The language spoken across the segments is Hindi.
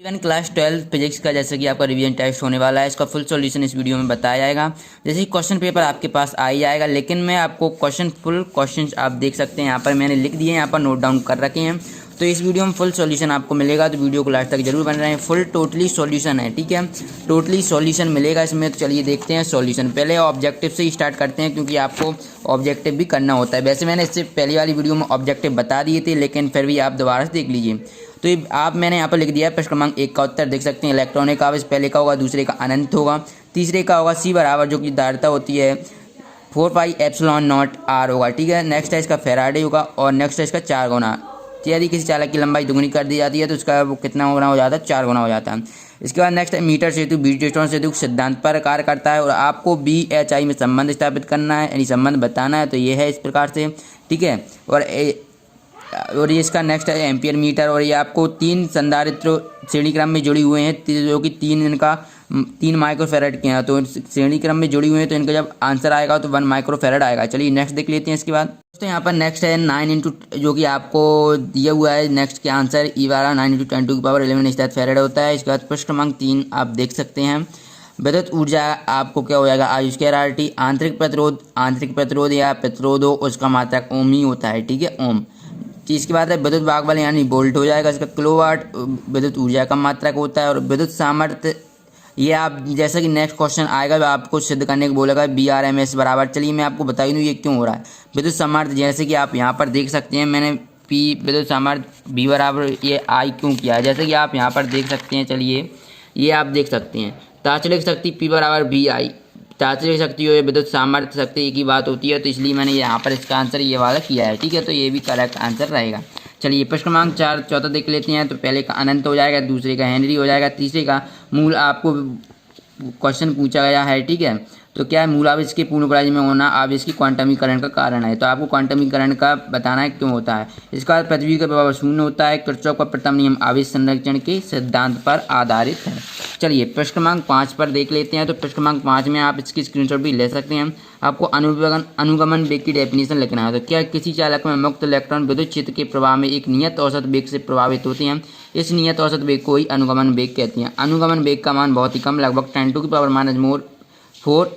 इवन क्लास 12 फिजिक्स का जैसे कि आपका रिवीजन टेस्ट होने वाला है, इसका फुल सॉल्यूशन इस वीडियो में बताया जाएगा। जैसे कि क्वेश्चन पेपर आपके पास आ ही जाएगा, लेकिन मैं आपको फुल क्वेश्चंस आप देख सकते हैं, यहाँ पर मैंने लिख दिए हैं, यहाँ पर नोट डाउन कर रखे हैं। तो इस वीडियो में फुल सॉल्यूशन आपको मिलेगा, तो वीडियो को लास्ट तक जरूर बन रहे हैं। फुल टोटली सॉल्यूशन है, ठीक है, टोटली सॉल्यूशन मिलेगा इसमें। तो चलिए देखते हैं सॉल्यूशन। पहले ऑब्जेक्टिव से ही स्टार्ट करते हैं, क्योंकि आपको ऑब्जेक्टिव भी करना होता है। वैसे मैंने इससे पहली वाली वीडियो में ऑब्जेक्टिव बता दिए थे, लेकिन फिर भी आप दोबारा से देख लीजिए। तो ये मैंने यहाँ पर लिख दिया है। प्रश्न क्रमांक 1 का उत्तर देख सकते हैं। इलेक्ट्रॉनिक आवेश पहले का होगा, दूसरे का अनंत होगा, तीसरे का होगा C बराबर, जो कि धारिता होती है 4πε0r होगा, ठीक है। नेक्स्ट है इसका फैराडे होगा, और नेक्स्ट है इसका 4 गुना। यदि किसी चालक की लंबाई दुगुनी कर दी जाती है तो उसका वो कितना गुना हो जाता है, 4 गुना हो जाता है। इसके बाद नेक्स्ट है मीटर सेतु ब्रिजस्टोन सेतु सिद्धांत पर कार्य करता है, और आपको BHI में संबंध स्थापित करना है, यानी संबंध बताना है। तो ये है इस प्रकार से, ठीक है। और ये इसका नेक्स्ट है एम्पियर मीटर, और ये आपको 3 संधारित्र श्रेणी क्रम में जुड़ी हुए हैं, जो कि 3 माइक्रोफेरेड के हैं। तो श्रेणी क्रम में जुड़ी हुई हैं, तो इनका जब आंसर आएगा तो 1 माइक्रोफेरेड आएगा। चलिए नेक्स्ट देख लेते हैं। इसके बाद दोस्तों यहाँ पर नेक्स्ट है 9 × जो कि आपको दिया हुआ है नेक्स्ट के आंसर E वाला 9 × 10⁻11 इस फेरेड होता है। इसके बाद प्रश्न क्रमांक 3 आप देख सकते हैं। विद्युत ऊर्जा आपको क्या हो जाएगा, I²RT। आंतरिक प्रतिरोध या प्रतिरोध हो, उसका मात्रक ओम ही होता है, ठीक है, ओम। इसके बाद है विद्युत भागबल यानी वोल्ट हो जाएगा। इसका किलोवाट विद्युत ऊर्जा का मात्रक होता है। और विद्युत सामर्थ्य, ये आप जैसा कि नेक्स्ट क्वेश्चन आएगा तो आपको सिद्ध करने को बोलेगा VRMS बराबर। चलिए मैं आपको बता दूँ ये क्यों हो रहा है। विद्युत सामर्थ्य जैसे कि आप यहाँ पर देख सकते हैं, मैंने P विद्युत सामर्थ्य V बराबर ये I क्यों किया है, जैसे कि आप यहाँ पर देख सकते हैं। चलिए ये आप देख सकते हैं, तात्कालिक शक्ति P बराबर VI। तात्कालिक शक्ति और विद्युत सामर्थ्य शक्ति एक ही बात होती है, तो इसलिए मैंने यहाँ पर इसका आंसर ये वाला किया है, ठीक है। तो ये भी करेक्ट आंसर रहेगा। चलिए प्रश्न क्रमांक 4 चौथा देख लेते हैं। तो पहले का अनंत हो जाएगा, दूसरे का हेनरी हो जाएगा, तीसरे का मूल आपको क्वेश्चन पूछा गया है, ठीक है। तो क्या है, मूल आवेश के पूर्ण में होना आवेश की क्वांटमीकरण का कारण है। तो आपको क्वांटमीकरण का बताना है क्यों होता है। इसका पृथ्वी का प्रभाव शून्य होता है। किरचॉफ का प्रथम नियम आवेश संरक्षण के सिद्धांत पर आधारित है। चलिए प्रश्न क्रमांक 5 पर देख लेते हैं। तो प्रश्न क्रमांक 5 में आप इसकी स्क्रीनशॉट भी ले सकते हैं। आपको अनुगमन वेग की डेफिनेशन लिखना है। तो क्या किसी चालक में मुक्त इलेक्ट्रॉन विद्युत क्षेत्र के प्रवाह में एक नियत औसत वेग से प्रभावित होते हैं, इस नियत औसत वेग को ही अनुगमन वेग कहते हैं। अनुगमन वेग का मान बहुत ही कम, लगभग 10⁻⁴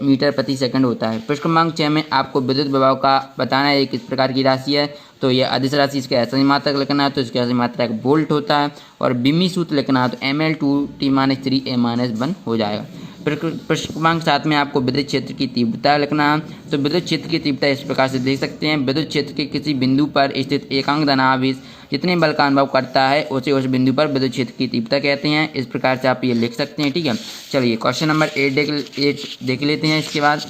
मीटर प्रति सेकंड होता है। प्रश्न क्रमांक 6 में आपको विद्युत विभव का बताना है, किस प्रकार की राशि है। तो ये अदिश राशि, इसका ऐसा ही मात्रक लिखना है, तो इसका ऐसा मात्रक वोल्ट होता है। और बिमी सूत्र लिखना है, तो mL2T-3A-1 हो जाएगा। प्रश्न क्रमांक 7 में आपको विद्युत क्षेत्र की तीव्रता लिखना है। तो विद्युत क्षेत्र की तीव्रता इस प्रकार से देख सकते हैं। विद्युत क्षेत्र के किसी बिंदु पर स्थित एकांक धनावेश जितने बल का अनुभव करता है, उसे उस बिंदु पर विद्युत क्षेत्र की तीव्रता कहते हैं। इस प्रकार से आप ये लिख सकते हैं, ठीक है। चलिए क्वेश्चन नंबर 8 देख लेते हैं। इसके बाद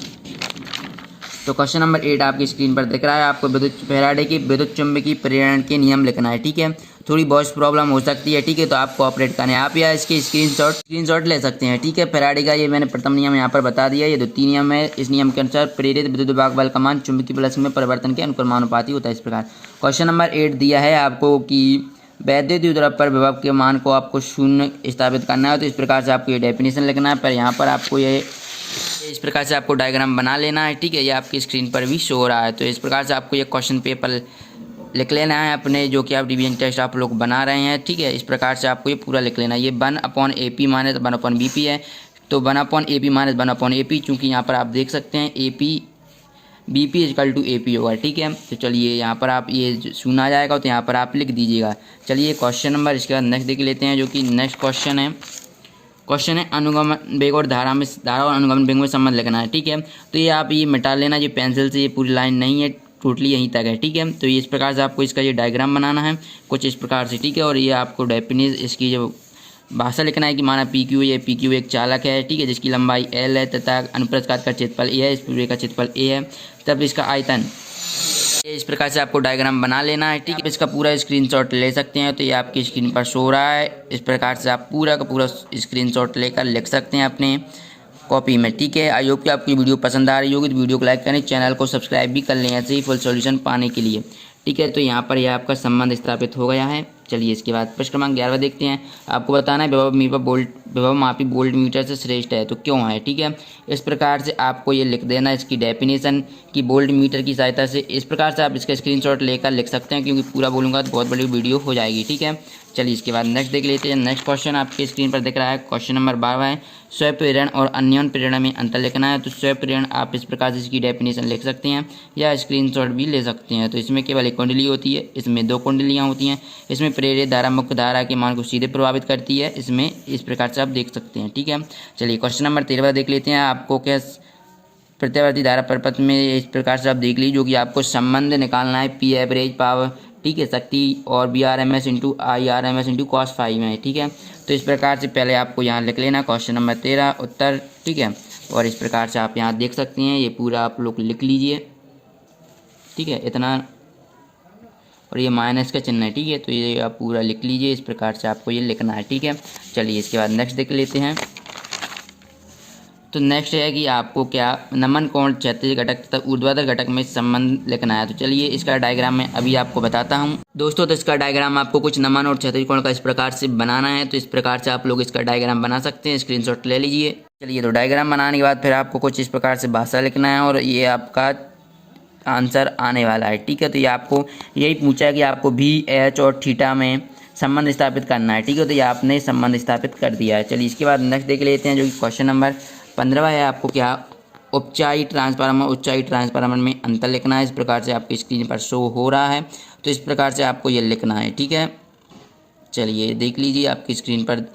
तो क्वेश्चन नंबर 8 आपकी स्क्रीन पर दिख रहा है। आपको फैराडे की विद्युत चुंबकीय प्रेरण के नियम लिखना है, ठीक है। थोड़ी बहुत प्रॉब्लम हो सकती है, ठीक है, तो आप कोऑपरेट करें। आप या इसकी स्क्रीनशॉट ले सकते हैं, ठीक है। फैराडे का ये मैंने प्रथम नियम यहाँ पर बता दिया। ये द्वितीय नियम है। इस नियम के अनुसार प्रेरित विद्युत भागबल का मान चुंबकीय प्लस में परिवर्तन के अनुक्रमानुपाती होता है। इस प्रकार क्वेश्चन नंबर 8 दिया है आपको कि वैद्युत द्रव पर विभव के मान को आपको शून्य स्थापित करना है। तो इस प्रकार से आपको ये डेफिनेशन लिखना है। पर यहाँ पर आपको ये इस प्रकार से आपको डायग्राम बना लेना है, ठीक है। ये आपकी स्क्रीन पर भी शो हो रहा है। तो इस प्रकार से आपको ये क्वेश्चन पेपर लिख लेना है अपने, जो कि आप रिवीजन टेस्ट आप लोग बना रहे हैं, ठीक है। इस प्रकार से आपको ये पूरा लिख लेना है। ये 1/AP माइनस 1/BP है। तो 1/AP माइनस 1/AP, चूँकि यहाँ पर आप देख सकते हैं BP = AP होगा, ठीक है। तो चलिए यहाँ पर आप ये सुना जाएगा, तो यहाँ पर आप लिख दीजिएगा। चलिए क्वेश्चन नंबर इसके बाद नेक्स्ट देख लेते हैं, जो कि नेक्स्ट क्वेश्चन है अनुगमन वेग और धारा और अनुगमन वेग में संबंध लिखना है, ठीक है। तो ये आप ये मिटा लेना, ये पेंसिल से ये पूरी लाइन नहीं है, टोटली यहीं तक है, ठीक है। तो ये इस प्रकार से आपको इसका ये डायग्राम बनाना है कुछ इस प्रकार से, ठीक है। और ये आपको डेफिनेशन इसकी जो भाषा लिखना है कि माना PQ, ये PQ एक चालक है, ठीक है, जिसकी लंबाई L है तथा अनुप्रस्थ काट का क्षेत्रफल A है, इस पूरे का क्षेत्रफल A है, तब इसका आयतन। इस प्रकार से आपको डायग्राम बना लेना है, ठीक है। इसका पूरा स्क्रीनशॉट ले सकते हैं। तो ये आपकी स्क्रीन पर शो रहा है। इस प्रकार से आप पूरा का पूरा स्क्रीनशॉट लेकर लिख सकते हैं अपने कॉपी में, ठीक है। आई होप कि आपकी वीडियो पसंद आ रही होगी। तो वीडियो को लाइक करें, चैनल को सब्सक्राइब भी कर लें ऐसे ही फुल सॉल्यूशन पाने के लिए, ठीक है। तो यहाँ पर यह आपका संबंध स्थापित हो गया है। चलिए इसके बाद प्रश्न क्रमांक 11 देखते हैं। आपको बताना है विभव विभव मापी वोल्ट मीटर से श्रेष्ठ है, तो क्यों है। ठीक है, इस प्रकार से आपको ये लिख देना इसकी डेफिनेशन कि वोल्ट मीटर की सहायता से। इस प्रकार से आप इसका स्क्रीनशॉट लेकर लिख सकते हैं, क्योंकि पूरा बोलूँगा तो बहुत बड़ी वीडियो हो जाएगी। ठीक है, चलिए इसके बाद नेक्स्ट देख लेते हैं। नेक्स्ट क्वेश्चन आपके स्क्रीन पर दिख रहा है, क्वेश्चन नंबर 12 है, स्वप्रेरण और अन्योन्य प्रेरणा में अंतर लिखना है। तो स्वप्रेरण आप इस प्रकार से इसकी डेफिनेशन लिख सकते हैं या स्क्रीनशॉट भी ले सकते हैं। तो इसमें केवल एक कुंडली होती है, इसमें दो कुंडलियाँ होती हैं। इसमें प्रेरित धारा मुख्य धारा के मान को सीधे प्रभावित करती है, इसमें इस प्रकार से आप देख सकते हैं। ठीक है, चलिए क्वेश्चन नंबर 13 देख लेते हैं। आपको क्या प्रत्यावर्ती धारा प्रपत्र में इस प्रकार से आप देख लीजिए, जो कि आपको संबंध निकालना है पी एवरेज पावर, ठीक है, शक्ति और VRMS into IRMS into cos phi में। ठीक है, तो इस प्रकार से पहले आपको यहाँ लिख लेना क्वेश्चन नंबर 13 उत्तर। ठीक है, और इस प्रकार से आप यहाँ देख सकते हैं, ये पूरा आप लोग लिख लीजिए। ठीक है, इतना, और ये माइनस का चिन्ह है। ठीक है, तो ये आप पूरा लिख लीजिए, इस प्रकार से आपको ये लिखना है। ठीक है, चलिए इसके बाद नेक्स्ट देख लेते हैं। तो नेक्स्ट है कि आपको क्या नमन कोण क्षैतिज घटक तथा ऊर्ध्वाधर घटक में संबंध लिखना है। तो चलिए इसका डायग्राम मैं अभी आपको बताता हूं दोस्तों। तो इसका डायग्राम आपको कुछ नमन और क्षैतिज कोण का इस प्रकार से बनाना है। तो इस प्रकार से आप लोग इसका डायग्राम बना सकते हैं, स्क्रीनशॉट ले लीजिए। चलिए, तो डायग्राम बनाने के बाद फिर आपको कुछ इस प्रकार से भाषा लिखना है और ये आपका आंसर आने वाला है। ठीक है, तो ये आपको यही पूछा है कि आपको VH और थीटा में संबंध स्थापित करना है। ठीक है, तो ये आपने संबंध स्थापित कर दिया है। चलिए इसके बाद नेक्स्ट देख लेते हैं, जो कि क्वेश्चन नंबर 15 है। आपको क्या उपचाई ट्रांसफार्मर उच्चाई ट्रांसफार्मर में अंतर लिखना है। इस प्रकार से आपकी स्क्रीन पर शो हो रहा है, तो इस प्रकार से आपको ये लिखना है। ठीक है, चलिए देख लीजिए आपकी स्क्रीन पर।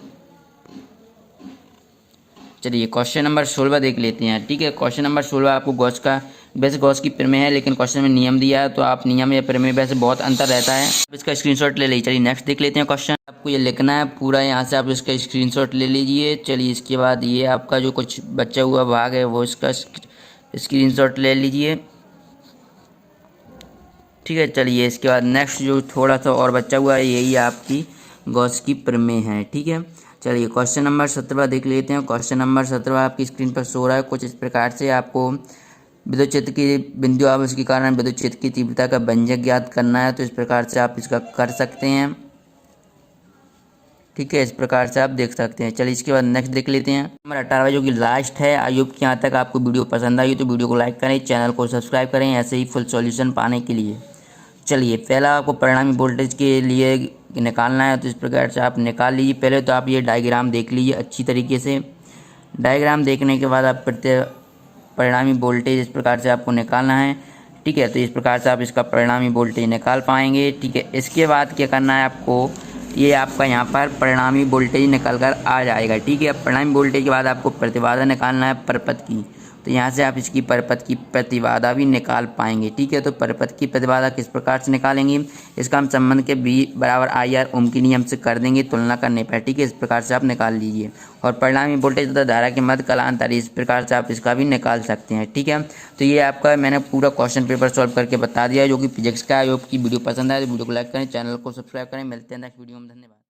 चलिए क्वेश्चन नंबर 16 देख लेते हैं। ठीक है, क्वेश्चन नंबर 16 आपको गॉस का, वैसे गॉस की प्रमेय है, लेकिन क्वेश्चन में नियम दिया है, तो आप नियम या प्रमेय वैसे बहुत अंतर रहता है, आप इसका स्क्रीनशॉट ले लीजिए। चलिए नेक्स्ट देख लेते हैं क्वेश्चन। आपको ये लिखना है पूरा, यहाँ से आप इसका स्क्रीनशॉट ले लीजिए। चलिए इसके बाद ये आपका जो कुछ बचा हुआ भाग है वो इसका स्क्रीनशॉट ले लीजिए। ठीक है, चलिए इसके बाद नेक्स्ट जो थोड़ा सा और बचा हुआ है, यही आपकी गॉस की प्रमेय है। ठीक है, चलिए क्वेश्चन नंबर 17 देख लेते हैं। क्वेश्चन नंबर 17 आपकी स्क्रीन पर सो रहा है कुछ इस प्रकार से। आपको विद्युत क्षेत्र की बिंदु आवेश के कारण विद्युत क्षेत्र की तीव्रता का व्यंजक ज्ञात करना है। तो इस प्रकार से आप इसका कर सकते हैं। ठीक है, इस प्रकार से आप देख सकते हैं। चलिए इसके बाद नेक्स्ट देख लेते हैं नंबर 18, जो कि लास्ट है। आई होप कि यहाँ तक आपको वीडियो पसंद आई तो वीडियो को लाइक करें, चैनल को सब्सक्राइब करें ऐसे ही फुल सॉल्यूशन पाने के लिए। चलिए पहला आपको परिणामी वोल्टेज के लिए निकालना है, तो इस प्रकार से आप निकाल लीजिए। पहले तो आप ये डायग्राम देख लीजिए अच्छी तरीके से। डायग्राम देखने के बाद आप परिणामी वोल्टेज इस प्रकार से आपको निकालना है। ठीक है, तो इस प्रकार से आप इसका परिणामी वोल्टेज निकाल पाएंगे। ठीक है, इसके बाद क्या करना है आपको, ये आपका यहाँ पर परिणामी वोल्टेज निकल कर आ जाएगा। ठीक है, परिणामी वोल्टेज के बाद आपको प्रतिबाधा निकालना है परपथ की। तो यहाँ से आप इसकी परपथ की प्रतिबाधा भी निकाल पाएंगे। ठीक है, तो परपथ की प्रतिबाधा किस प्रकार से निकालेंगे, इसका हम संबंध के V बराबर IR ओम के नियम से कर देंगे तुलना करने पर। ठीक है, इस प्रकार से आप निकाल लीजिए। और परिणामी वोल्टेज तथा धारा के मध्य कालांतर, इस प्रकार से आप इसका भी निकाल सकते हैं। ठीक है, तो ये आपका मैंने पूरा क्वेश्चन पेपर सॉल्व करके बता दिया, जो कि फिजिक्स का। आई होप की वीडियो पसंद आए तो वीडियो को लाइक करें, चैनल को सब्सक्राइब करें। मिलते हैं नेक्स्ट वीडियो में, धन्यवाद।